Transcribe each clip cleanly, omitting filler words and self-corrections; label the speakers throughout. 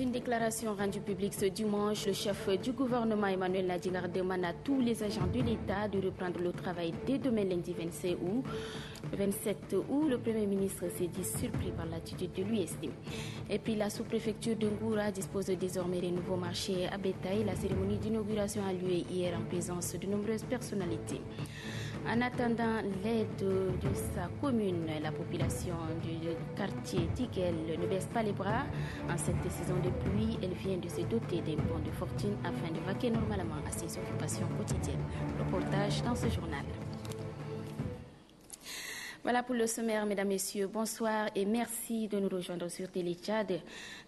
Speaker 1: une déclaration rendue publique ce dimanche, le chef du gouvernement Emmanuel Nadjingar demande à tous les agents de l'État de reprendre le travail dès demain lundi 27 août. Le 27 août, le Premier ministre s'est dit surpris par l'attitude de l'USD. Et puis la sous-préfecture de Ngoura dispose désormais des nouveaux marchés à bétail. La cérémonie d'inauguration a lieu hier en présence de nombreuses personnalités. En attendant l'aide de sa commune, la population du quartier Tigel ne baisse pas les bras. En cette saison de pluie, elle vient de se doter d'un bon de fortune afin de vaquer normalement à ses occupations quotidiennes. Reportage dans ce journal. Voilà pour le sommaire, mesdames, messieurs. Bonsoir et merci de nous rejoindre sur Télé Tchad.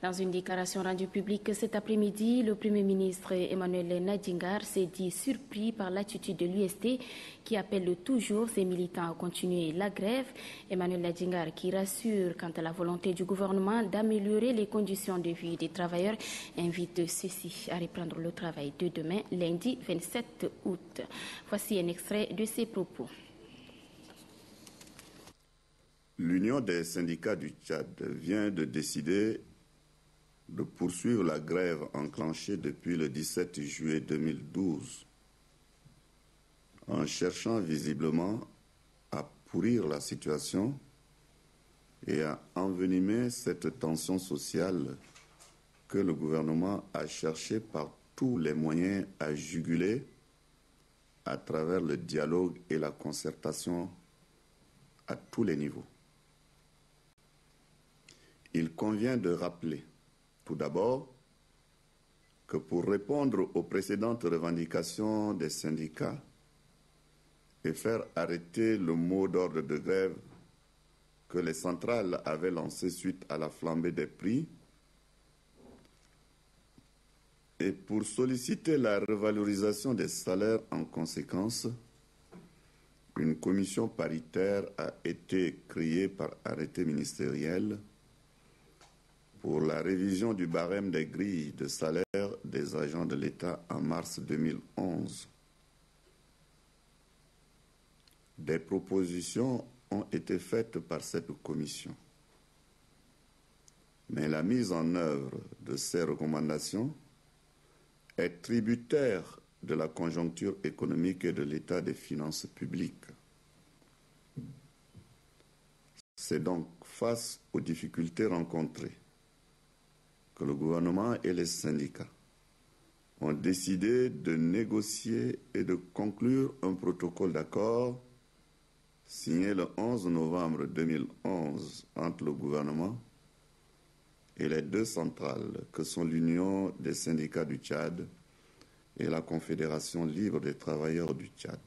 Speaker 1: Dans une déclaration rendue publique cet après-midi, le Premier ministre Emmanuel Nadjingar s'est dit surpris par l'attitude de l'UST qui appelle toujours ses militants à continuer la grève. Emmanuel Nadjingar qui rassure quant à la volonté du gouvernement d'améliorer les conditions de vie des travailleurs invite ceux-ci à reprendre le travail de demain, lundi 27 août. Voici un extrait de ses propos.
Speaker 2: L'Union des syndicats du Tchad vient de décider de poursuivre la grève enclenchée depuis le 17 juillet 2012 en cherchant visiblement à pourrir la situation et à envenimer cette tension sociale que le gouvernement a cherché par tous les moyens à juguler à travers le dialogue et la concertation à tous les niveaux. Il convient de rappeler, tout d'abord, que pour répondre aux précédentes revendications des syndicats et faire arrêter le mot d'ordre de grève que les centrales avaient lancé suite à la flambée des prix et pour solliciter la revalorisation des salaires en conséquence, une commission paritaire a été créée par arrêté ministériel pour la révision du barème des grilles de salaire des agents de l'État en mars 2011. Des propositions ont été faites par cette commission. Mais la mise en œuvre de ces recommandations est tributaire de la conjoncture économique et de l'état des finances publiques. C'est donc face aux difficultés rencontrées que le gouvernement et les syndicats ont décidé de négocier et de conclure un protocole d'accord signé le 11 novembre 2011 entre le gouvernement et les deux centrales que sont l'Union des syndicats du Tchad et la Confédération libre des travailleurs du Tchad.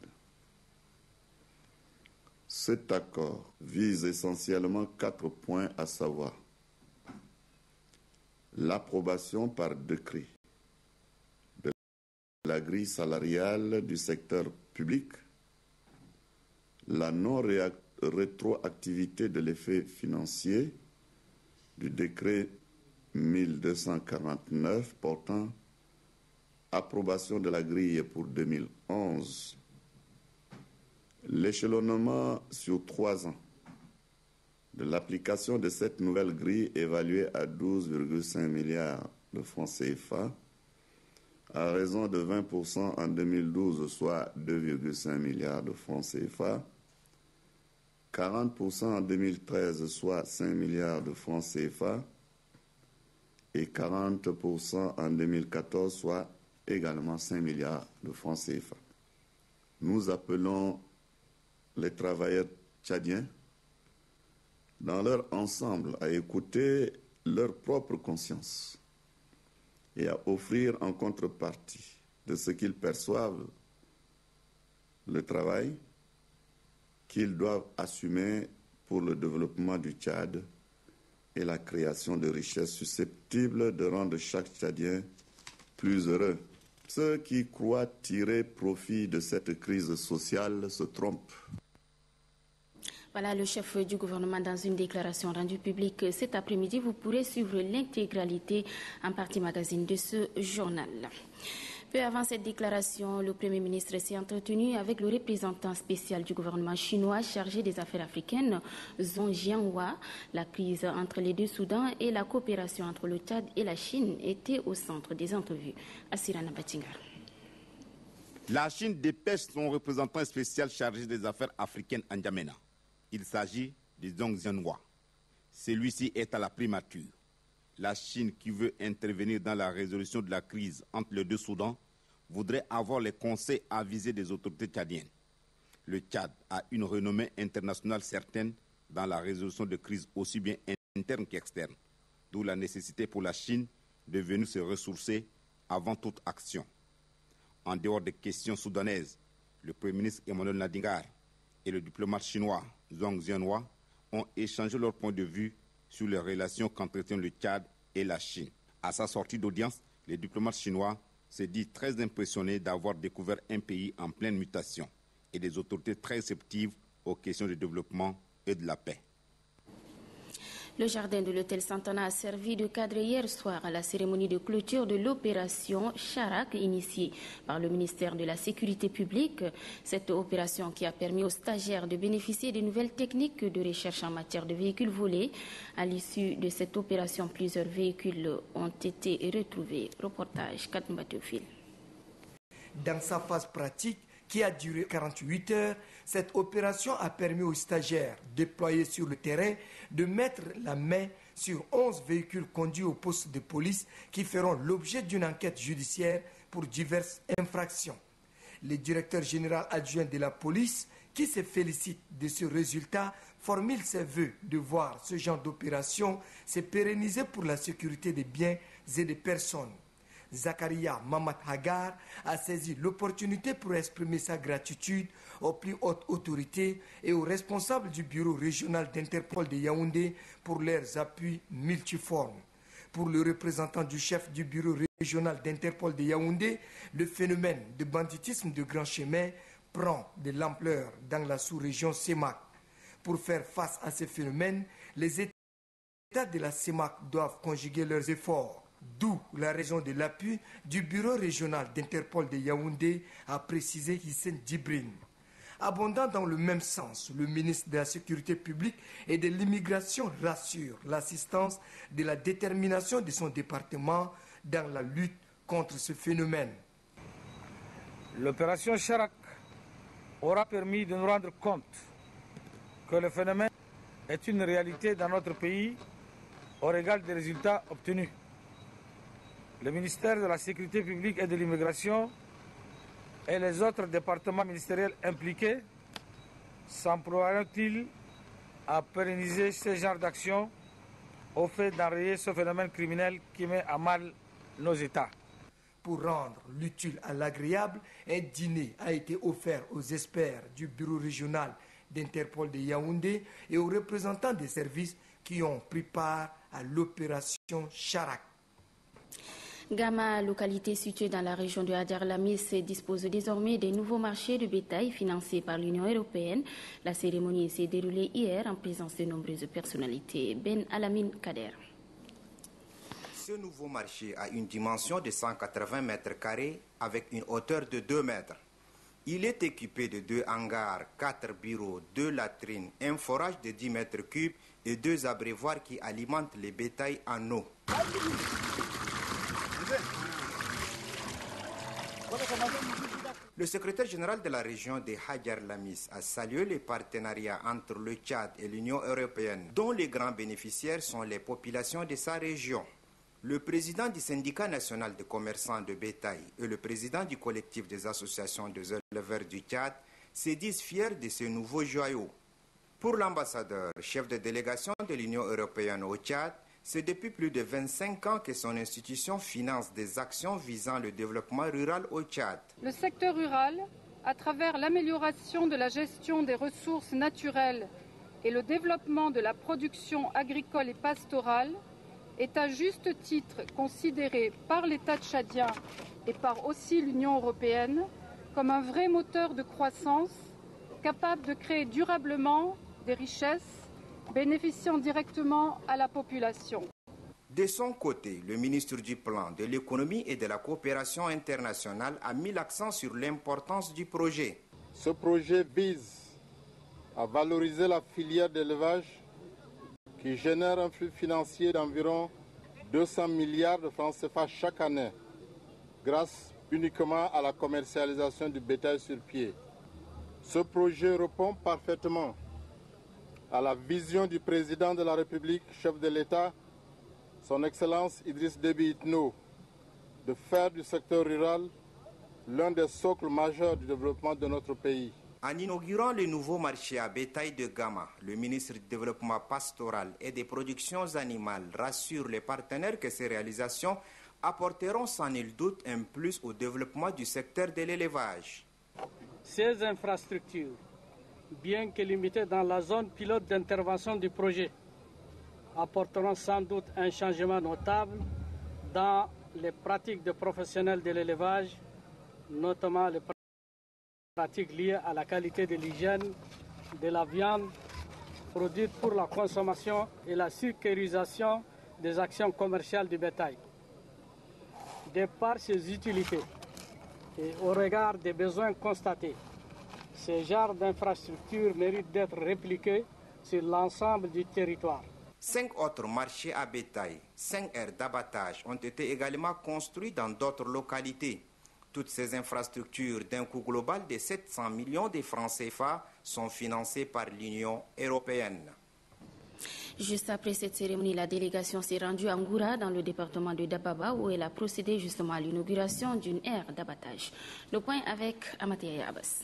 Speaker 2: Cet accord vise essentiellement 4 points, à savoir l'approbation par décret de la grille salariale du secteur public, la non-rétroactivité de l'effet financier du décret 1249 portant approbation de la grille pour 2011, l'échelonnement sur 3 ans de l'application de cette nouvelle grille évaluée à 12,5 milliards de francs CFA, à raison de 20% en 2012, soit 2,5 milliards de francs CFA, 40% en 2013, soit 5 milliards de francs CFA, et 40% en 2014, soit également 5 milliards de francs CFA. Nous appelons les travailleurs tchadiens dans leur ensemble à écouter leur propre conscience et à offrir en contrepartie de ce qu'ils perçoivent le travail qu'ils doivent assumer pour le développement du Tchad et la création de richesses susceptibles de rendre chaque Tchadien plus heureux. Ceux qui croient tirer profit de cette crise sociale se trompent.
Speaker 1: Voilà le chef du gouvernement dans une déclaration rendue publique cet après-midi. Vous pourrez suivre l'intégralité en partie magazine de ce journal. Peu avant cette déclaration, le Premier ministre s'est entretenu avec le représentant spécial du gouvernement chinois chargé des affaires africaines, Zhong Jianhua. La crise entre les deux Soudans et la coopération entre le Tchad et la Chine étaient au centre des entrevues. Assirana Batingar.
Speaker 3: La Chine dépêche son représentant spécial chargé des affaires africaines à N'Djamena. Il s'agit de Zhong Jianhua. Celui-ci est à la primature. La Chine, qui veut intervenir dans la résolution de la crise entre les deux Soudans, voudrait avoir les conseils avisés des autorités tchadiennes. Le Tchad a une renommée internationale certaine dans la résolution de crises aussi bien interne qu'externe, d'où la nécessité pour la Chine de venir se ressourcer avant toute action. En dehors des questions soudanaises, le Premier ministre Emmanuel Nadingar et le diplomate chinois Zhong Jianhua ont échangé leur point de vue sur les relations qu'entretiennent le Tchad et la Chine. À sa sortie d'audience, le diplomate chinois s'est dit très impressionné d'avoir découvert un pays en pleine mutation et des autorités très réceptives aux questions de développement et de la paix.
Speaker 1: Le jardin de l'hôtel Santana a servi de cadre hier soir à la cérémonie de clôture de l'opération Charak initiée par le ministère de la Sécurité publique. Cette opération qui a permis aux stagiaires de bénéficier de nouvelles techniques de recherche en matière de véhicules volés. À l'issue de cette opération, plusieurs véhicules ont été retrouvés. Reportage Katmba Théophile.
Speaker 4: Dans sa phase pratique, qui a duré 48 heures, cette opération a permis aux stagiaires déployés sur le terrain de mettre la main sur 11 véhicules conduits au poste de police qui feront l'objet d'une enquête judiciaire pour diverses infractions. Le directeur général adjoint de la police, qui se félicite de ce résultat, formule ses vœux de voir ce genre d'opération se pérenniser pour la sécurité des biens et des personnes. Zakaria Mamad Hagar a saisi l'opportunité pour exprimer sa gratitude aux plus hautes autorités et aux responsables du bureau régional d'Interpol de Yaoundé pour leurs appuis multiformes. Pour le représentant du chef du bureau régional d'Interpol de Yaoundé, le phénomène de banditisme de grand chemin prend de l'ampleur dans la sous-région CEMAC. Pour faire face à ce phénomène, les États de la CEMAC doivent conjuguer leurs efforts. D'où la raison de l'appui du bureau régional d'Interpol de Yaoundé, a précisé Hissène Djibrine. Abondant dans le même sens, le ministre de la Sécurité publique et de l'immigration rassure l'assistance de la détermination de son département dans la lutte contre ce phénomène.
Speaker 5: L'opération Charak aura permis de nous rendre compte que le phénomène est une réalité dans notre pays au regard des résultats obtenus. Le ministère de la Sécurité publique et de l'immigration et les autres départements ministériels impliqués s'emploieront-ils à pérenniser ce genre d'action au fait d'enrayer ce phénomène criminel qui met à mal nos États.
Speaker 4: Pour rendre l'utile à l'agréable, un dîner a été offert aux experts du bureau régional d'Interpol de Yaoundé et aux représentants des services qui ont pris part à l'opération Charak.
Speaker 1: Gama, localité située dans la région de Hadjar-Lamis, dispose désormais des nouveaux marchés de bétail financés par l'Union européenne. La cérémonie s'est déroulée hier en présence de nombreuses personnalités. Ben Alamine Kader.
Speaker 6: Ce nouveau marché a une dimension de 180 mètres carrés avec une hauteur de 2 mètres. Il est équipé de 2 hangars, 4 bureaux, 2 latrines, un forage de 10 mètres cubes et 2 abreuvoirs qui alimentent les bétails en eau. Le secrétaire général de la région de Hadjar-Lamis a salué les partenariats entre le Tchad et l'Union européenne, dont les grands bénéficiaires sont les populations de sa région. Le président du syndicat national de commerçants de bétail et le président du collectif des associations des éleveurs du Tchad se disent fiers de ce nouveau joyau. Pour l'ambassadeur, chef de délégation de l'Union européenne au Tchad, c'est depuis plus de 25 ans que son institution finance des actions visant le développement rural au Tchad.
Speaker 7: Le secteur rural, à travers l'amélioration de la gestion des ressources naturelles et le développement de la production agricole et pastorale, est à juste titre considéré par l'État tchadien et par aussi l'Union européenne comme un vrai moteur de croissance capable de créer durablement des richesses bénéficiant directement à la population.
Speaker 6: De son côté, le ministre du Plan, de l'Économie et de la Coopération internationale a mis l'accent sur l'importance du projet.
Speaker 8: Ce projet vise à valoriser la filière d'élevage qui génère un flux financier d'environ 200 milliards de francs CFA chaque année, grâce uniquement à la commercialisation du bétail sur pied. Ce projet répond parfaitement à la vision du président de la République, chef de l'État, son Excellence Idriss Déby Itno, de faire du secteur rural l'un des socles majeurs du développement de notre pays.
Speaker 6: En inaugurant le nouveau marché à bétail de Gama, le ministre du Développement pastoral et des productions animales rassure les partenaires que ces réalisations apporteront sans nul doute un plus au développement du secteur de l'élevage.
Speaker 9: Ces infrastructures, bien que limitées dans la zone pilote d'intervention du projet, apporteront sans doute un changement notable dans les pratiques des professionnels de l'élevage, notamment les pratiques liées à la qualité de l'hygiène de la viande produite pour la consommation et la sécurisation des actions commerciales du bétail. De par ses utilités et au regard des besoins constatés, ce genre d'infrastructures mérite d'être répliqué sur l'ensemble du territoire.
Speaker 6: 5 autres marchés à bétail, 5 aires d'abattage ont été également construits dans d'autres localités. Toutes ces infrastructures d'un coût global de 700 millions de francs CFA sont financées par l'Union européenne.
Speaker 1: Juste après cette cérémonie, la délégation s'est rendue à Ngoura, dans le département de Dababa, où elle a procédé justement à l'inauguration d'une aire d'abattage. Le point avec Amathia Abbas.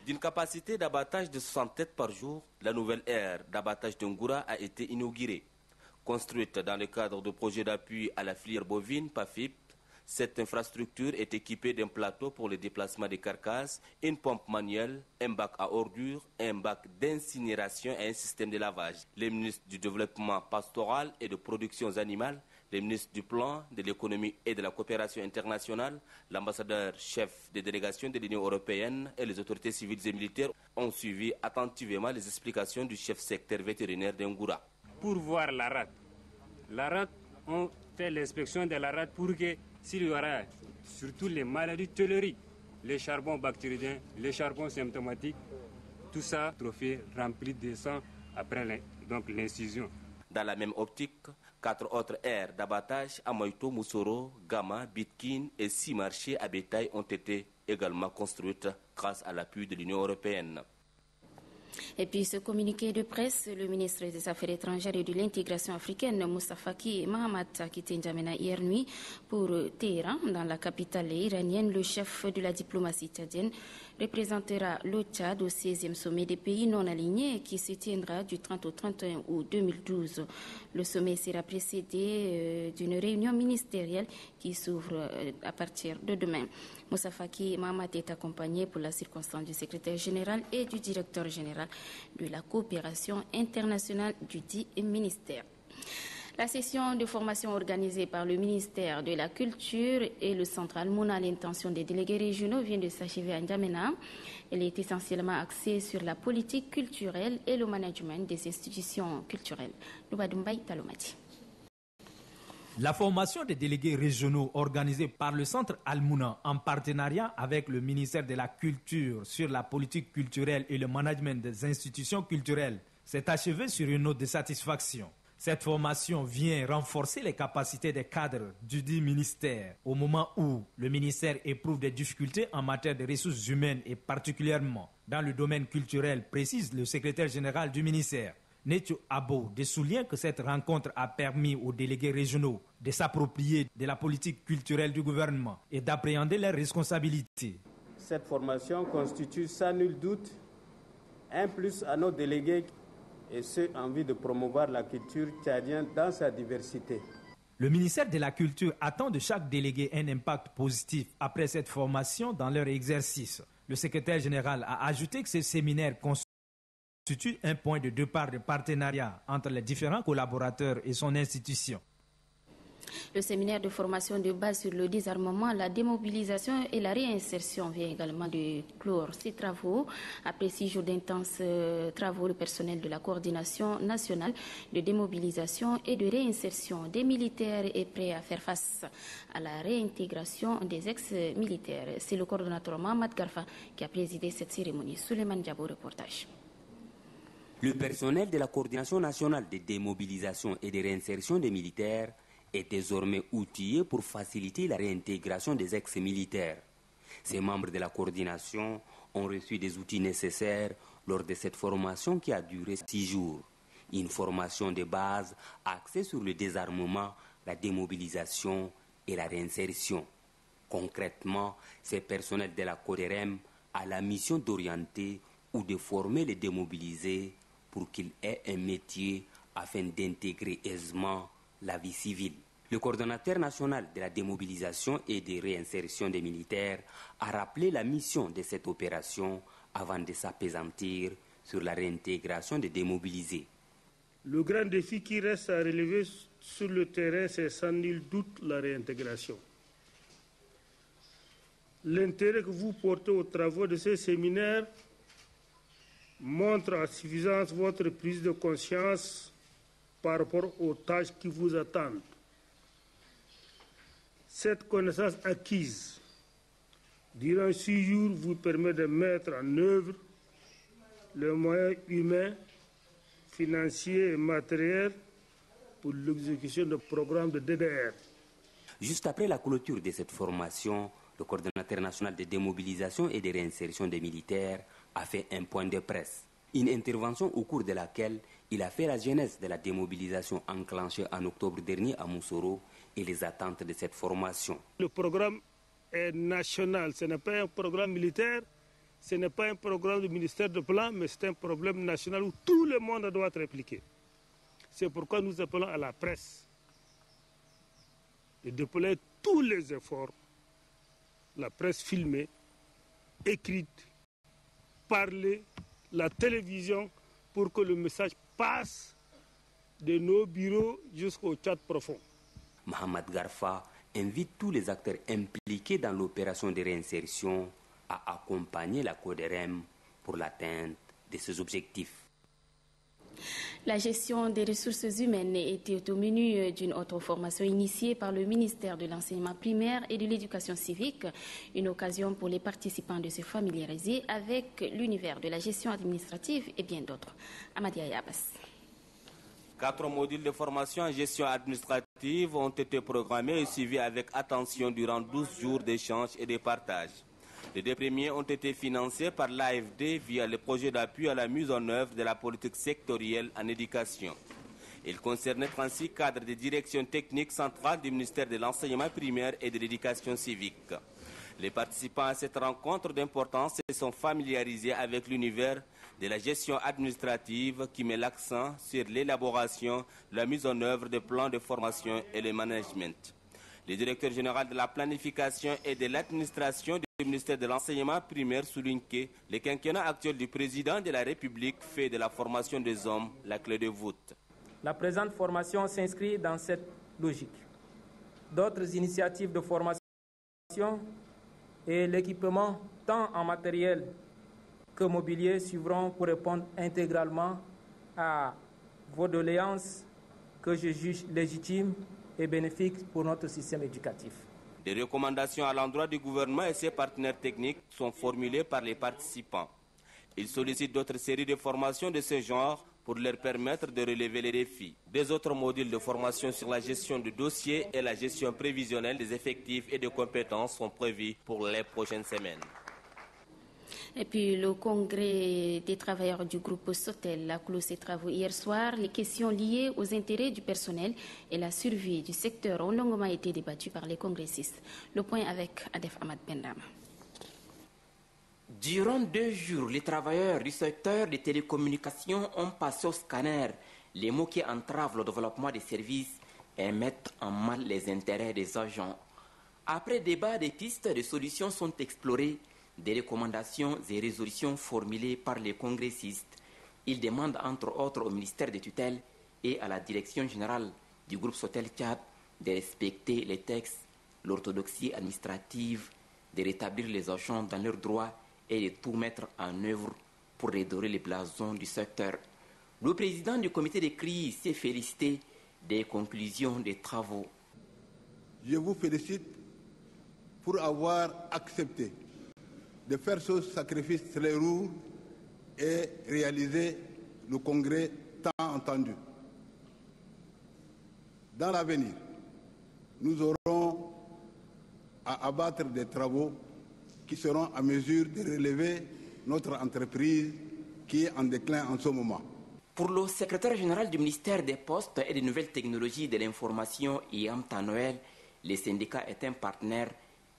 Speaker 10: D'une capacité d'abattage de 60 têtes par jour, la nouvelle aire d'abattage de Ngoura a été inaugurée. Construite dans le cadre du projet d'appui à la filière bovine PAFIP, cette infrastructure est équipée d'un plateau pour le déplacement des carcasses, une pompe manuelle, un bac à ordures, un bac d'incinération et un système de lavage. Les ministres du Développement pastoral et de productions animales, les ministres du Plan, de l'Économie et de la Coopération internationale, l'ambassadeur chef des délégations de l'Union européenne et les autorités civiles et militaires ont suivi attentivement les explications du chef secteur vétérinaire d'Ngoura.
Speaker 11: Pour voir la rate, on fait l'inspection de la rate pour que s'il y aura surtout les maladies telluriques, les charbons bactériens, les charbons symptomatiques, tout ça, trophée rempli de sang après l'incision.
Speaker 10: Dans la même optique, 4 autres aires d'abattage à Moïto, Moussoro, Gama, Bitkin et 6 marchés à bétail ont été également construites grâce à l'appui de l'Union européenne.
Speaker 1: Et puis ce communiqué de presse, le ministre des Affaires étrangères et de l'intégration africaine, Moussa Faki Mahamat, a quitté N'Djamena hier nuit pour Téhéran, dans la capitale iranienne. Le chef de la diplomatie tchadienne représentera le Tchad au 16e sommet des pays non alignés qui se tiendra du 30 au 31 août 2012. Le sommet sera précédé d'une réunion ministérielle qui s'ouvre à partir de demain. Moussa Faki Mahamat est accompagné pour la circonstance du secrétaire général et du directeur général de la coopération internationale du dit ministère. La session de formation organisée par le ministère de la Culture et le Centre Al-Mouna à l'intention des délégués régionaux vient de s'achever à N'Djamena. Elle est essentiellement axée sur la politique culturelle et le management des institutions culturelles. Noubadoumbay Talomati.
Speaker 12: La formation des délégués régionaux organisée par le Centre Al-Mouna en partenariat avec le ministère de la Culture sur la politique culturelle et le management des institutions culturelles s'est achevée sur une note de satisfaction. Cette formation vient renforcer les capacités des cadres du dit ministère au moment où le ministère éprouve des difficultés en matière de ressources humaines et particulièrement dans le domaine culturel, précise le secrétaire général du ministère. Netio Abo souligne que cette rencontre a permis aux délégués régionaux de s'approprier de la politique culturelle du gouvernement et d'appréhender leurs responsabilités.
Speaker 13: Cette formation constitue sans nul doute un plus à nos délégués et ceux en vue de promouvoir la culture tchadienne dans sa diversité.
Speaker 12: Le ministère de la Culture attend de chaque délégué un impact positif après cette formation dans leur exercice. Le secrétaire général a ajouté que ce séminaire constitue un point de départ de partenariat entre les différents collaborateurs et son institution.
Speaker 1: Le séminaire de formation de base sur le désarmement, la démobilisation et la réinsertion vient également de clore ces travaux. Après 6 jours d'intenses travaux, le personnel de la coordination nationale de démobilisation et de réinsertion des militaires est prêt à faire face à la réintégration des ex-militaires. C'est le coordonnateur Mohamed Garfa qui a présidé cette cérémonie. Souleymane Diabo, reportage.
Speaker 14: Le personnel de la coordination nationale de démobilisation et de réinsertion des militaires est désormais outillé pour faciliter la réintégration des ex-militaires. Ces membres de la coordination ont reçu des outils nécessaires lors de cette formation qui a duré 6 jours. Une formation de base axée sur le désarmement, la démobilisation et la réinsertion. Concrètement, ces personnels de la CODEREM a la mission d'orienter ou de former les démobilisés pour qu'ils aient un métier afin d'intégrer aisément la vie civile. Le coordonnateur national de la démobilisation et de réinsertion des militaires a rappelé la mission de cette opération avant de s'appesantir sur la réintégration des démobilisés.
Speaker 15: Le grand défi qui reste à relever sur le terrain, c'est sans nul doute la réintégration. L'intérêt que vous portez aux travaux de ce séminaire montre à suffisance votre prise de conscience par rapport aux tâches qui vous attendent. Cette connaissance acquise durant 6 jours vous permet de mettre en œuvre les moyens humains, financiers et matériels pour l'exécution de programmes de DDR.
Speaker 14: Juste après la clôture de cette formation, le coordonnateur national de démobilisation et de réinsertion des militaires a fait un point de presse. Une intervention au cours de laquelle il a fait la genèse de la démobilisation enclenchée en octobre dernier à Moussoro et les attentes de cette formation.
Speaker 15: Le programme est national, ce n'est pas un programme militaire, ce n'est pas un programme du ministère de Plan, mais c'est un problème national où tout le monde doit être impliqué. C'est pourquoi nous appelons à la presse de déployer tous les efforts, la presse filmée, écrite, parlée, la télévision, pour que le message passe de nos bureaux jusqu'au Tchad profond.
Speaker 14: Mohamed Garfa invite tous les acteurs impliqués dans l'opération de réinsertion à accompagner la CODEREM pour l'atteinte de ses objectifs.
Speaker 1: La gestion des ressources humaines était au menu d'une autre formation initiée par le ministère de l'Enseignement primaire et de l'Éducation civique, une occasion pour les participants de se familiariser avec l'univers de la gestion administrative et bien d'autres. Amadia Yabas.
Speaker 10: 4 modules de formation en gestion administrative ont été programmés et suivis avec attention durant 12 jours d'échanges et de partage. Les 2 premiers ont été financés par l'AFD via le projet d'appui à la mise en œuvre de la politique sectorielle en éducation. Ils concernaient 36 cadres de direction technique centrale du ministère de l'Enseignement primaire et de l'Éducation civique. Les participants à cette rencontre d'importance se sont familiarisés avec l'univers de la gestion administrative qui met l'accent sur l'élaboration, la mise en œuvre des plans de formation et le management. Le directeur général de la planification et de l'administration du ministère de l'Enseignement primaire souligne que le quinquennat actuel du président de la République fait de la formation des hommes la clé de voûte.
Speaker 16: La présente formation s'inscrit dans cette logique. D'autres initiatives de formation et l'équipement, tant en matériel que mobilier, suivront pour répondre intégralement à vos doléances que je juge légitimes et bénéfiques pour notre système éducatif.
Speaker 10: Des recommandations à l'endroit du gouvernement et ses partenaires techniques sont formulées par les participants. Ils sollicitent d'autres séries de formations de ce genre pour leur permettre de relever les défis. Des autres modules de formation sur la gestion de dossiers et la gestion prévisionnelle des effectifs et des compétences sont prévus pour les prochaines semaines.
Speaker 1: Et puis le congrès des travailleurs du groupe Sotel a clos ses travaux hier soir. Les questions liées aux intérêts du personnel et la survie du secteur ont longuement été débattues par les congressistes. Le point avec Adef Ahmad Bendama.
Speaker 17: Durant 2 jours, les travailleurs du secteur des télécommunications ont passé au scanner les mots qui entravent le développement des services et mettent en mal les intérêts des agents. Après débat, des pistes de solutions sont explorées, des recommandations et résolutions formulées par les congressistes. Ils demandent entre autres au ministère des tutelles et à la direction générale du groupe Sotel Tchad de respecter les textes, l'orthodoxie administrative, de rétablir les agents dans leurs droits et de tout mettre en œuvre pour redorer les blasons du secteur. Le président du comité de crise s'est félicité des conclusions des travaux.
Speaker 18: Je vous félicite pour avoir accepté de faire ce sacrifice très lourd et réaliser le congrès tant entendu. Dans l'avenir, nous aurons à abattre des travaux qui seront à mesure de relever notre entreprise qui est en déclin en ce moment.
Speaker 17: Pour le secrétaire général du ministère des Postes et des Nouvelles Technologies de l'Information, Iam Tanoël, le syndicat est un partenaire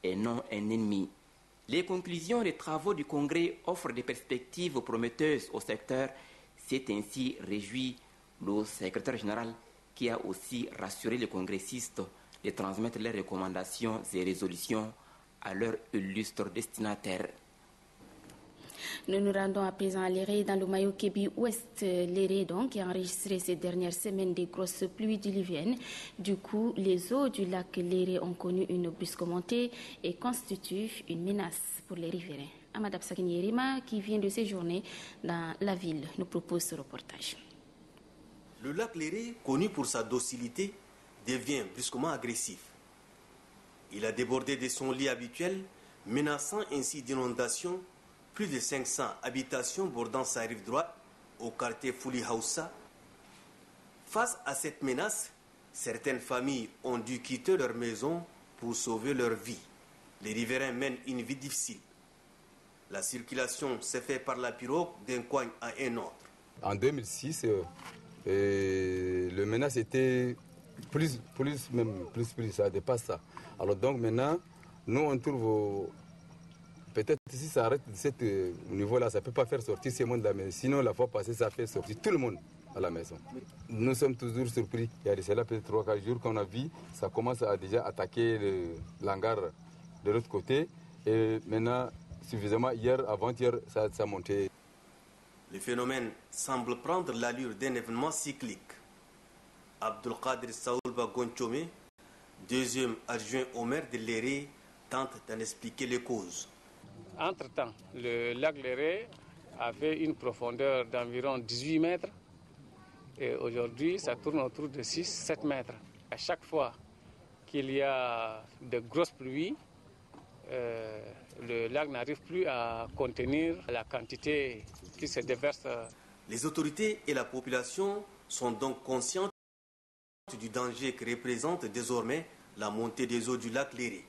Speaker 17: et non un ennemi. Les conclusions des travaux du Congrès offrent des perspectives prometteuses au secteur. C'est ainsi réjoui le secrétaire général qui a aussi rassuré les congressistes de transmettre leurs recommandations et résolutions à leurs illustres destinataires.
Speaker 1: Nous nous rendons à présent à Léré, dans le Mayo Kébi Ouest. Léré, donc, qui a enregistré ces dernières semaines des grosses pluies diluviennes. Du coup, les eaux du lac Léré ont connu une brusque montée et constituent une menace pour les riverains. Amadab Sakini-Yerima, qui vient de séjourner dans la ville, nous propose ce reportage.
Speaker 19: Le lac Léré, connu pour sa docilité, devient brusquement agressif. Il a débordé de son lit habituel, menaçant ainsi d'inondations plus de 500 habitations bordant sa rive droite au quartier Fouli Hausa. Face à cette menace, certaines familles ont dû quitter leur maison pour sauver leur vie. Les riverains mènent une vie difficile. La circulation s'est faite par la pirogue d'un coin à un autre.
Speaker 20: En 2006, le menace était plus, ça dépasse ça. Alors donc maintenant, nous on trouve, peut-être si ça arrête de ce niveau-là, ça ne peut pas faire sortir ces monde de la maison. Sinon, la fois passée, ça fait sortir tout le monde à la maison. Nous sommes toujours surpris. Il y a de cela peut-être 3-4 jours qu'on a vu, ça commence à déjà attaquer l'hangar de l'autre côté. Et maintenant, suffisamment, hier, avant-hier, ça a monté.
Speaker 19: Le phénomène semble prendre l'allure d'un événement cyclique. Abdelkader Saoulba Gonchome, deuxième adjoint au maire de Léré, tente d'en expliquer les causes.
Speaker 5: Entre-temps, le lac Léré avait une profondeur d'environ 18 mètres et aujourd'hui, ça tourne autour de 6-7 mètres. À chaque fois qu'il y a de grosses pluies, le lac n'arrive plus à contenir la quantité qui se déverse.
Speaker 19: Les autorités et la population sont donc conscientes du danger que représente désormais la montée des eaux du lac Léré.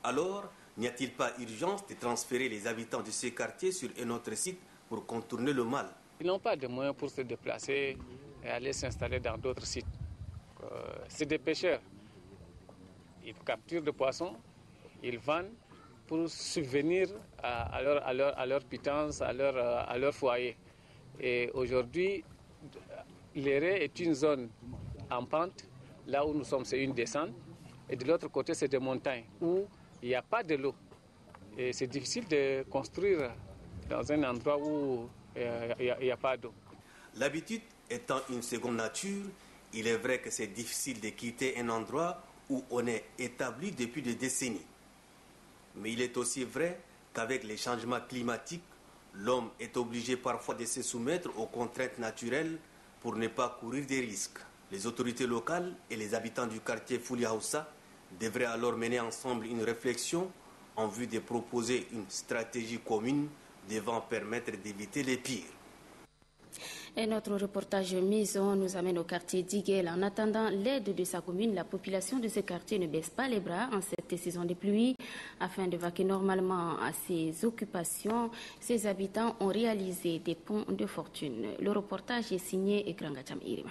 Speaker 19: Alors, n'y a-t-il pas urgence de transférer les habitants de ces quartiers sur un autre site pour contourner le mal?
Speaker 5: Ils n'ont pas de moyens pour se déplacer et aller s'installer dans d'autres sites. C'est des pêcheurs. Ils capturent des poissons, ils vendent pour subvenir à leur pitance, à leur foyer. Et aujourd'hui, Léré est une zone en pente. Là où nous sommes, c'est une descente. Et de l'autre côté, c'est des montagnes où il n'y a pas de l'eau. Et c'est difficile de construire dans un endroit où il n'y a pas d'eau.
Speaker 19: L'habitude étant une seconde nature, il est vrai que c'est difficile de quitter un endroit où on est établi depuis des décennies. Mais il est aussi vrai qu'avec les changements climatiques, l'homme est obligé parfois de se soumettre aux contraintes naturelles pour ne pas courir des risques. Les autorités locales et les habitants du quartier Fouli Hausa devraient alors mener ensemble une réflexion en vue de proposer une stratégie commune devant permettre d'éviter les pires.
Speaker 1: Et notre reportage maison nous amène au quartier d'Iguel. En attendant l'aide de sa commune, la population de ce quartier ne baisse pas les bras en cette saison de pluie. Afin de vaquer normalement à ses occupations, ses habitants ont réalisé des ponts de fortune. Le reportage est signé Ekrangacham Irima.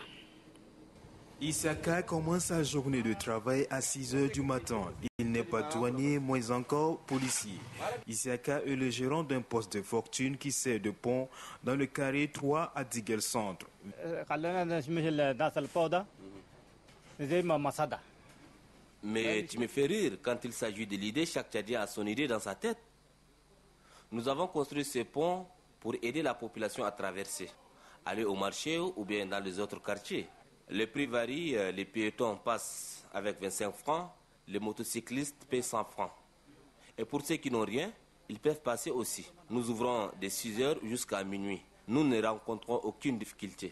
Speaker 21: Isaka commence sa journée de travail à 6 h du matin. Il n'est pas douanier, moins encore policier. Isaka est le gérant d'un poste de fortune qui sert de pont dans le carré 3 à Diguel Centre.
Speaker 10: Mais tu me fais rire, quand il s'agit de l'idée, chaque Tchadien a son idée dans sa tête. Nous avons construit ce pont pour aider la population à traverser, aller au marché ou bien dans les autres quartiers. Les prix varient, les piétons passent avec 25 francs, les motocyclistes paient 100 francs. Et pour ceux qui n'ont rien, ils peuvent passer aussi. Nous ouvrons de 6 heures jusqu'à minuit. Nous ne rencontrons aucune difficulté.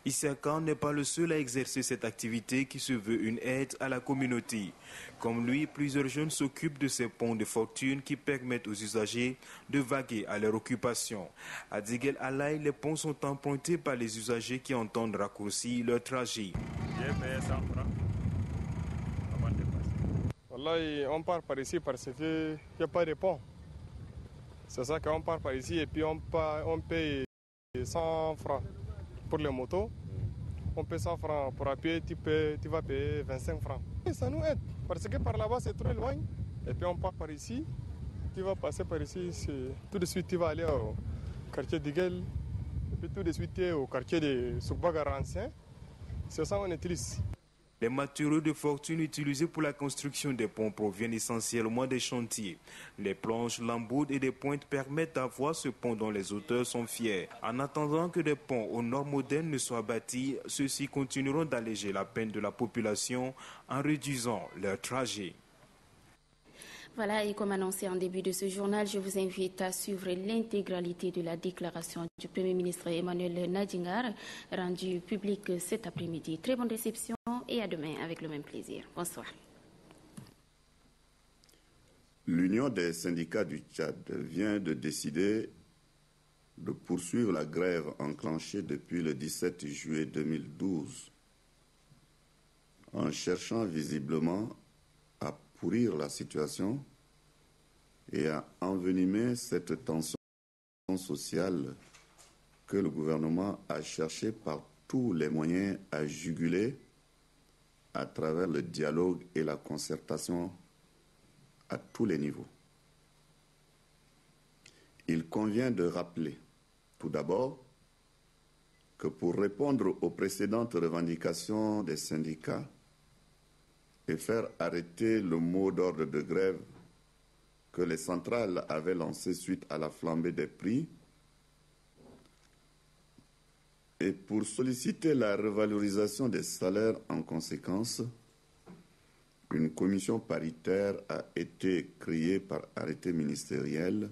Speaker 21: Isaka n'est pas le seul à exercer cette activité qui se veut une aide à la communauté. Comme lui, plusieurs jeunes s'occupent de ces ponts de fortune qui permettent aux usagers de vaguer à leur occupation. À Diguel Alaï, les ponts sont empruntés par les usagers qui entendent raccourcir leur trajet.
Speaker 2: J'ai payé 100 francs avant de passer. Wallahi, on part par ici parce qu'il n'y a pas de pont. C'est ça qu'on part par ici et puis on paye 100 francs. Pour les motos, on paie 100 francs. Pour à pied, tu vas payer 25 francs. Et ça nous aide, parce que par là-bas, c'est trop loin. Et puis on part par ici, tu vas passer par ici, tout de suite tu vas aller au quartier d'Iguel, et puis tout de suite tu es au quartier de Soukbagara ancien. C'est ça on utilise.
Speaker 21: Les matériaux de fortune utilisés pour la construction des ponts proviennent essentiellement des chantiers. Les planches, l'emboude et des pointes permettent d'avoir ce pont dont les auteurs sont fiers. En attendant que des ponts aux normes modernes ne soient bâtis, ceux-ci continueront d'alléger la peine de la population en réduisant leur trajet.
Speaker 1: Voilà, et comme annoncé en début de ce journal, je vous invite à suivre l'intégralité de la déclaration du Premier ministre Emmanuel Nadjingar, rendue publique cet après-midi. Très bonne réception et à demain avec le même plaisir. Bonsoir.
Speaker 22: L'Union des syndicats du Tchad vient de décider de poursuivre la grève enclenchée depuis le 17 juillet 2012, en cherchant visiblement à pourrir la situation et à envenimer cette tension sociale que le gouvernement a cherché par tous les moyens à juguler à travers le dialogue et la concertation à tous les niveaux. Il convient de rappeler, tout d'abord, que pour répondre aux précédentes revendications des syndicats et faire arrêter le mot d'ordre de grève que les centrales avaient lancé suite à la flambée des prix, et pour solliciter la revalorisation des salaires en conséquence, une commission paritaire a été créée par arrêté ministériel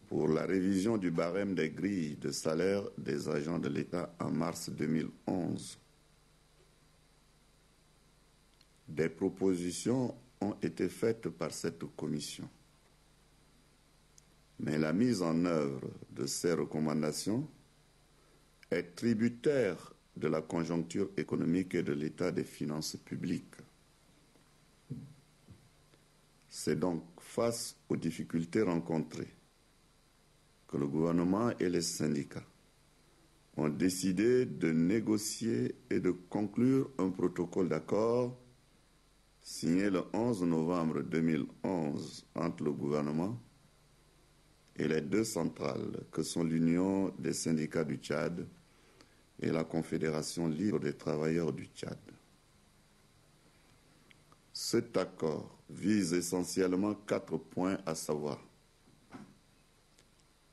Speaker 22: pour la révision du barème des grilles de salaire des agents de l'État en mars 2011. Des propositions ont été faites par cette commission. Mais la mise en œuvre de ces recommandations est tributaire de la conjoncture économique et de l'état des finances publiques. C'est donc face aux difficultés rencontrées que le gouvernement et les syndicats ont décidé de négocier et de conclure un protocole d'accord signé le 11 novembre 2011 entre le gouvernement et les deux centrales que sont l'Union des syndicats du Tchad et la Confédération libre des travailleurs du Tchad. Cet accord vise essentiellement 4 points, à savoir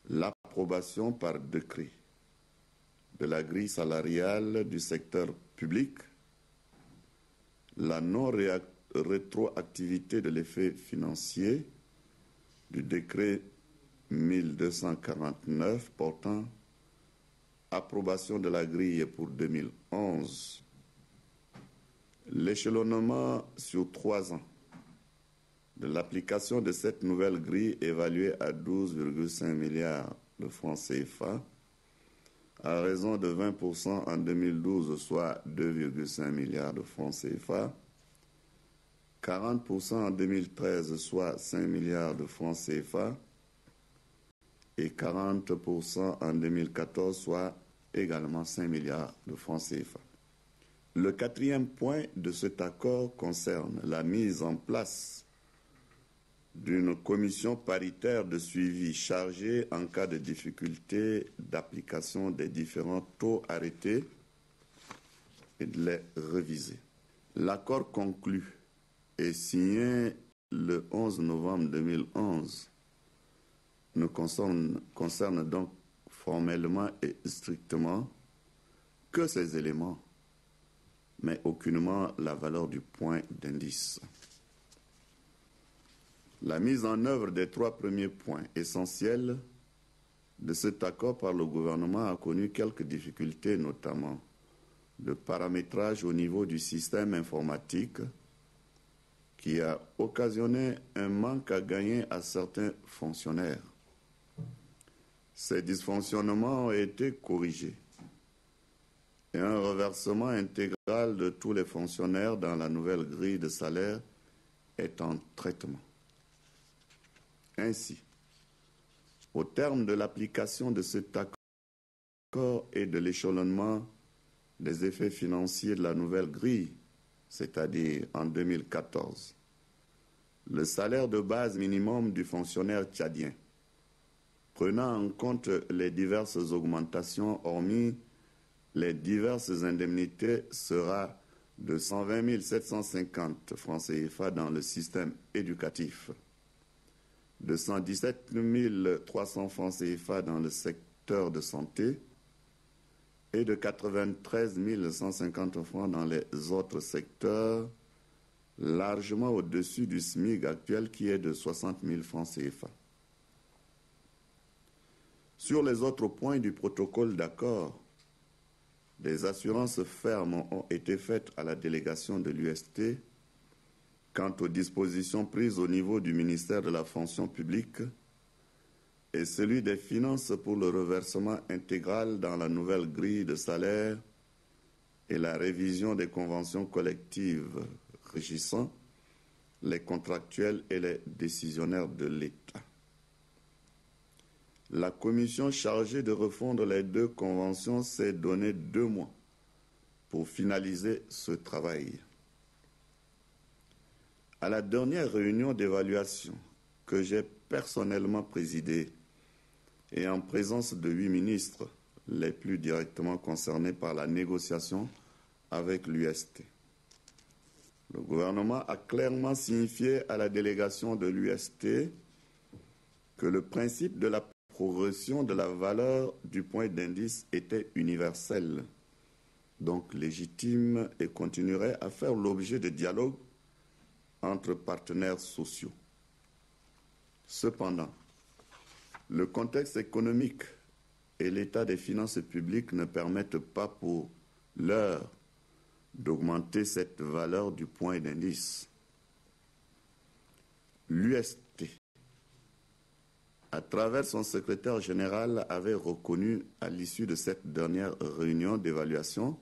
Speaker 22: l'approbation par décret de la grille salariale du secteur public, la non-rétroactivité de l'effet financier du décret 1249 portant approbation de la grille pour 2011, l'échelonnement sur 3 ans de l'application de cette nouvelle grille évaluée à 12,5 milliards de francs CFA, à raison de 20% en 2012, soit 2,5 milliards de francs CFA, 40% en 2013, soit 5 milliards de francs CFA, et 40% en 2014, soit également 5 milliards de francs CFA. Le 4e point de cet accord concerne la mise en place d'une commission paritaire de suivi chargée en cas de difficulté d'application des différents taux arrêtés et de les réviser. L'accord conclu et signé le 11 novembre 2011 ne concerne donc formellement et strictement que ces éléments, mais aucunement la valeur du point d'indice. La mise en œuvre des 3 premiers points essentiels de cet accord par le gouvernement a connu quelques difficultés, notamment le paramétrage au niveau du système informatique qui a occasionné un manque à gagner à certains fonctionnaires. Ces dysfonctionnements ont été corrigés et un reversement intégral de tous les fonctionnaires dans la nouvelle grille de salaire est en traitement. Ainsi, au terme de l'application de cet accord et de l'échelonnement des effets financiers de la nouvelle grille, c'est-à-dire en 2014, le salaire de base minimum du fonctionnaire tchadien, prenant en compte les diverses augmentations hormis les diverses indemnités, sera de 120 750 francs CFA dans le système éducatif, de 117 300 francs CFA dans le secteur de santé et de 93 150 francs dans les autres secteurs, largement au-dessus du SMIC actuel qui est de 60 000 francs CFA. Sur les autres points du protocole d'accord, des assurances fermes ont été faites à la délégation de l'UST quant aux dispositions prises au niveau du ministère de la fonction publique et celui des finances pour le reversement intégral dans la nouvelle grille de salaire et la révision des conventions collectives régissant les contractuels et les décisionnaires de l'État. La commission chargée de refondre les 2 conventions s'est donné 2 mois pour finaliser ce travail. À la dernière réunion d'évaluation que j'ai personnellement présidée et en présence de 8 ministres, les plus directement concernés par la négociation avec l'UST, le gouvernement a clairement signifié à la délégation de l'UST que le principe de la progression de la valeur du point d'indice était universel, donc légitime et continuerait à faire l'objet de dialogue entre partenaires sociaux. Cependant, le contexte économique et l'état des finances publiques ne permettent pas pour l'heure d'augmenter cette valeur du point d'indice. L'UST, à travers son secrétaire général, avait reconnu à l'issue de cette dernière réunion d'évaluation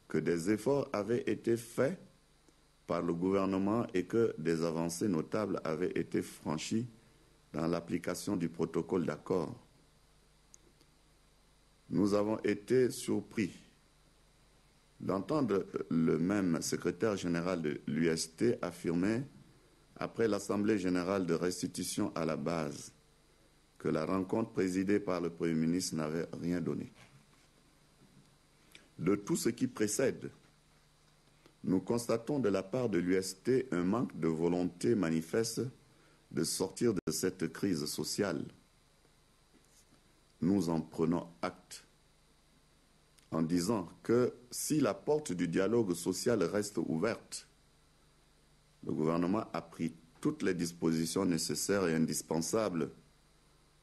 Speaker 22: que des efforts avaient été faits par le gouvernement et que des avancées notables avaient été franchies dans l'application du protocole d'accord. Nous avons été surpris d'entendre le même secrétaire général de l'UST affirmer, après l'Assemblée générale de restitution à la base, que la rencontre présidée par le Premier ministre n'avait rien donné. De tout ce qui précède, nous constatons de la part de l'UST un manque de volonté manifeste de sortir de cette crise sociale. Nous en prenons acte en disant que si la porte du dialogue social reste ouverte, le gouvernement a pris toutes les dispositions nécessaires et indispensables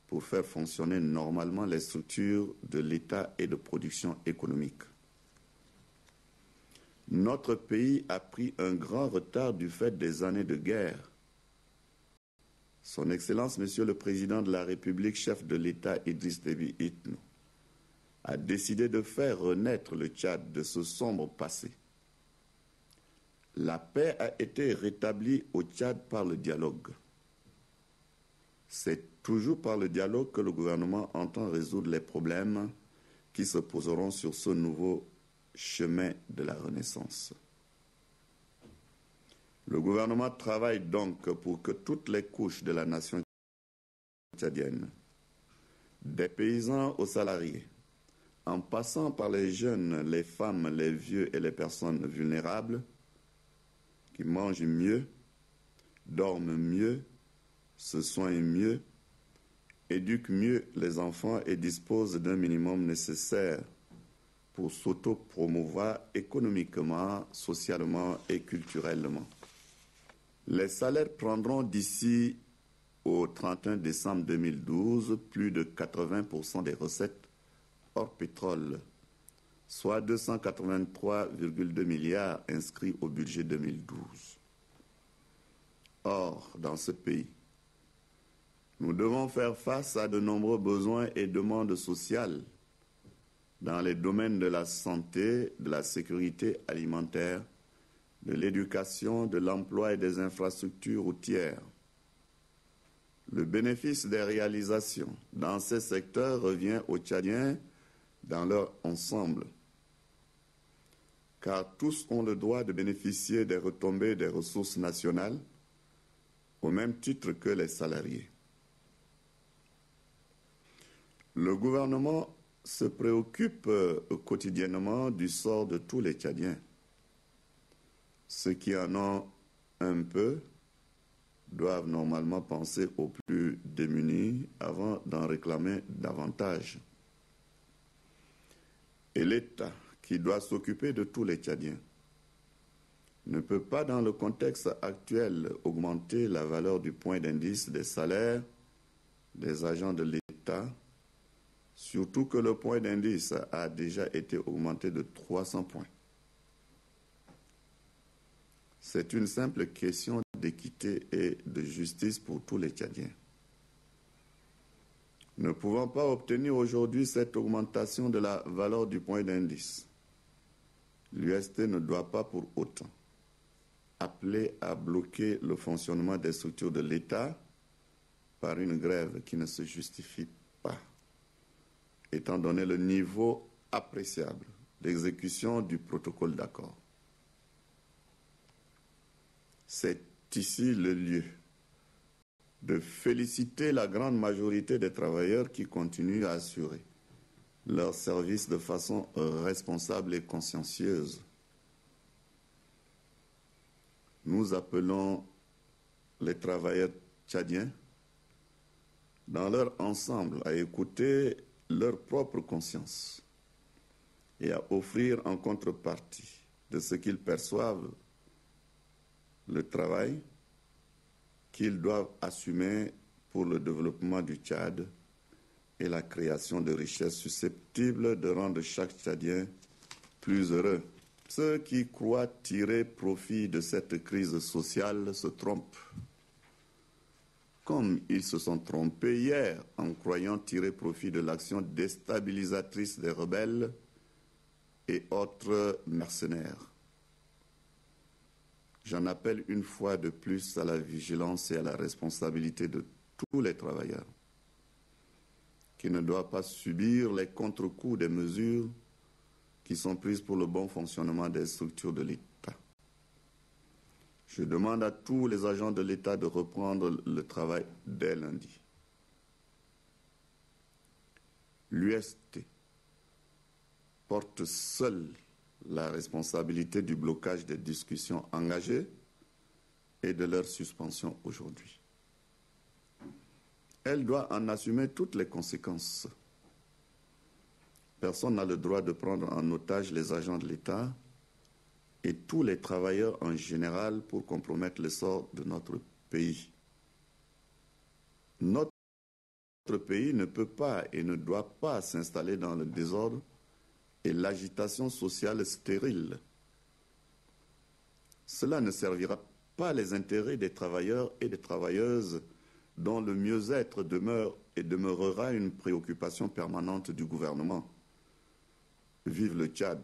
Speaker 22: pour faire fonctionner normalement les structures de l'État et de production économique. Notre pays a pris un grand retard du fait des années de guerre. Son Excellence, Monsieur le Président de la République, chef de l'État Idriss Déby Itno, a décidé de faire renaître le Tchad de ce sombre passé. La paix a été rétablie au Tchad par le dialogue. C'est toujours par le dialogue que le gouvernement entend résoudre les problèmes qui se poseront sur ce nouveau chemin de la Renaissance. Le gouvernement travaille donc pour que toutes les couches de la nation tchadienne, des paysans aux salariés, en passant par les jeunes, les femmes, les vieux et les personnes vulnérables, qui mangent mieux, dorment mieux, se soignent mieux éduque mieux les enfants et dispose d'un minimum nécessaire pour s'auto-promouvoir économiquement, socialement et culturellement. Les salaires prendront d'ici au 31 décembre 2012 plus de 80% des recettes hors pétrole, soit 283,2 milliards inscrits au budget 2012. Or, dans ce pays, nous devons faire face à de nombreux besoins et demandes sociales dans les domaines de la santé, de la sécurité alimentaire, de l'éducation, de l'emploi et des infrastructures routières. Le bénéfice des réalisations dans ces secteurs revient aux Tchadiens dans leur ensemble, car tous ont le droit de bénéficier des retombées des ressources nationales au même titre que les salariés. Le gouvernement se préoccupe quotidiennement du sort de tous les Tchadiens. Ceux qui en ont un peu doivent normalement penser aux plus démunis avant d'en réclamer davantage. Et l'État, qui doit s'occuper de tous les Tchadiens, ne peut pas, dans le contexte actuel, augmenter la valeur du point d'indice des salaires des agents de l'État, surtout que le point d'indice a déjà été augmenté de 300 points. C'est une simple question d'équité et de justice pour tous les Tchadiens. Ne pouvant pas obtenir aujourd'hui cette augmentation de la valeur du point d'indice, l'UST ne doit pas pour autant appeler à bloquer le fonctionnement des structures de l'État par une grève qui ne se justifie pas, étant donné le niveau appréciable d'exécution du protocole d'accord. C'est ici le lieu de féliciter la grande majorité des travailleurs qui continuent à assurer leur service de façon responsable et consciencieuse. Nous appelons les travailleurs tchadiens, dans leur ensemble, à écouter leur propre conscience et à offrir en contrepartie de ce qu'ils perçoivent le travail qu'ils doivent assumer pour le développement du Tchad et la création de richesses susceptibles de rendre chaque Tchadien plus heureux. Ceux qui croient tirer profit de cette crise sociale se trompent, comme ils se sont trompés hier en croyant tirer profit de l'action déstabilisatrice des rebelles et autres mercenaires. J'en appelle une fois de plus à la vigilance et à la responsabilité de tous les travailleurs, qui ne doivent pas subir les contre-coups des mesures qui sont prises pour le bon fonctionnement des structures de l'État. Je demande à tous les agents de l'État de reprendre le travail dès lundi. L'UST porte seule la responsabilité du blocage des discussions engagées et de leur suspension aujourd'hui. Elle doit en assumer toutes les conséquences. Personne n'a le droit de prendre en otage les agents de l'État et tous les travailleurs en général pour compromettre le sort de notre pays. Notre pays ne peut pas et ne doit pas s'installer dans le désordre et l'agitation sociale stérile. Cela ne servira pas les intérêts des travailleurs et des travailleuses dont le mieux-être demeure et demeurera une préoccupation permanente du gouvernement. Vive le Tchad.